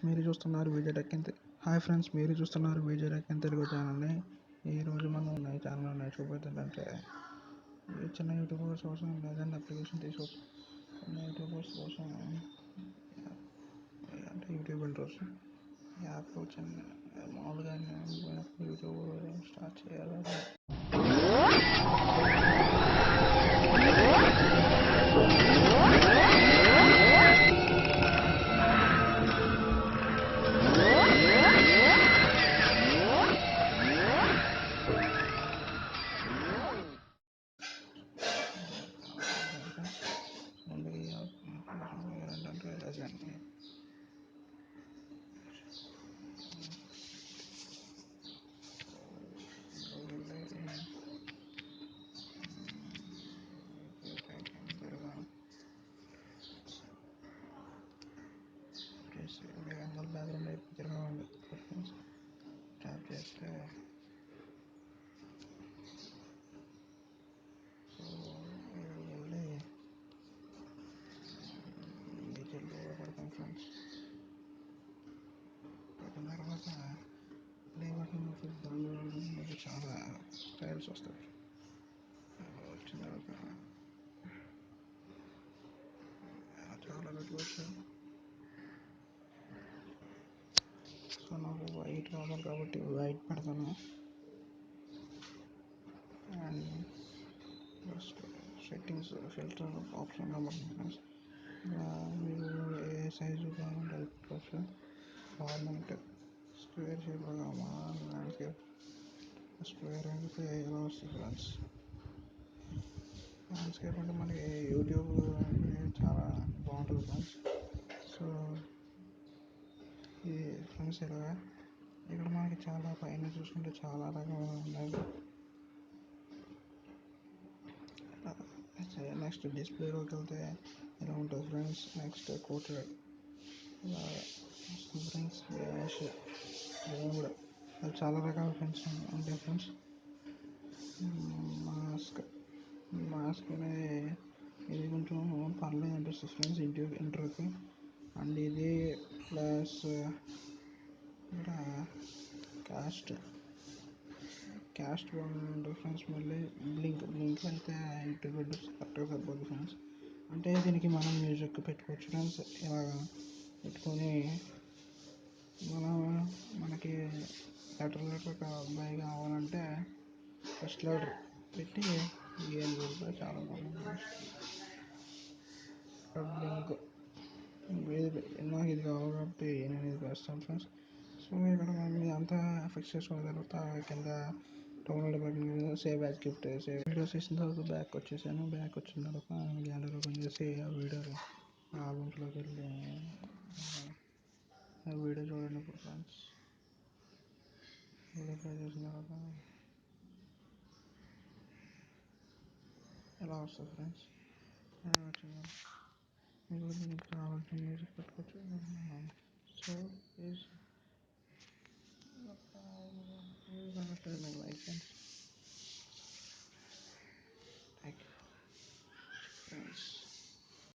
మీరు చూస్తున్నారు Vijay tech in hi friends, మీరు చూస్తున్నారు విజయ్ టెక్ ఇన్ తెలుగు ఛానల్ని. ఈరోజు మనం ఈ ఛానల్లో చూపెట్టిందంటే ఈ చిన్న యూట్యూబర్స్ కోసం లేదంటే అప్లికేషన్ చిన్న యూట్యూబర్స్ కోసం అంటే యూట్యూబ్ ఇంట్రోస్ యాప్ చిన్న మామూలుగా యూట్యూబ్ స్టార్ట్ చేయాలి. బ్యాక్గ్రౌండ్ తిరగాలి ట్యాప్ చేస్తే వెళ్ళి డీటెయిల్లో పడతాం ఫ్రెండ్స్. పడిన తర్వాత ప్లే బటన్ దానిలో మీకు చాలా స్టైల్స్ వస్తాయి. వచ్చిన తర్వాత చాలా పెట్టుకోవచ్చు. సో నాకు వైట్ కావాలి కాబట్టి వైట్ పెడతాను. And just settings filter option కాబట్టి మీరు ఏ సైజు కావాలంటే అది పెట్టుకోవచ్చు. ఫార్మాట్ స్క్వేర్ షేప్లో కావాలి, ల్యాండ్స్కేప్ స్క్వేర్ అయితే ఎలా వస్తుంది ఫ్రెండ్స్. ల్యాండ్స్కేప్ అంటే మనకి యూట్యూబ్ చాలా బాగుంటుంది ఫ్రెండ్స్. సో ఇది ఫ్రెండ్స్ ఇలాగా ఇక్కడ మనకి చాలా పైన చూసుకుంటే చాలా రకాలు ఉన్నాయి. నెక్స్ట్ డిస్ప్లేలోకి వెళ్తే ఇలా ఉంటుంది ఫ్రెండ్స్. నెక్స్ట్ కోటెడ్ ఇలా వస్తుంది ఫ్రెండ్స్. డాష్ కూడా అది చాలా రకాల ఫ్రెండ్స్ ఉంటాయి ఫ్రెండ్స్. మాస్క్ అనేది ఇది కొంచెం పర్లేదు అనిపిస్తుంది ఫ్రెండ్స్ ఇంటర్వ్యూకి. అండ్ ఇది ప్లస్ ఇక్కడ క్యాస్ట్ బాగుంటుంది ఫ్రెండ్స్. మళ్ళీ బ్లింక్ అయితే యూట్యూబ్ కరెక్ట్గా సరిపోతుంది ఫ్రెండ్స్. అంటే దీనికి మనం మ్యూజిక్ పెట్టుకోవచ్చు ఫ్రెండ్స్. ఇలాగా పెట్టుకొని మనకి లెటర్ అబ్బాయి కావాలంటే ఫస్ట్ లెటర్ పెట్టి ఏం కూడా చాలా బాగుంది. బ్లింక్ నాకు ఇది కావాలి కాబట్టి నేను ఇది వేస్తాను ఫ్రెండ్స్. సో ఇక్కడ మనం అంతా ఫిక్స్ చేసుకున్న తర్వాత కింద డౌన్లోడ్ బటన్ మీద సేవ్ యాజ్ గిఫ్ట్ వీడియోస్ వేసిన తర్వాత బ్యాక్ వచ్చేసాను. బ్యాక్ వచ్చిన తర్వాత గ్యాలరీ ఓపెన్ చేసి ఆ వీడియో ఆల్బమ్స్లోకి వెళ్ళి ఆ వీడియో చూడండి ఫ్రెండ్స్. వీడియో ప్లే చేసిన తర్వాత ఎలా వస్తుంది ఫ్రెండ్స్. మీకు దీనికి కావాల్సిన మ్యూజిక్ పెట్టుకోవచ్చు. సో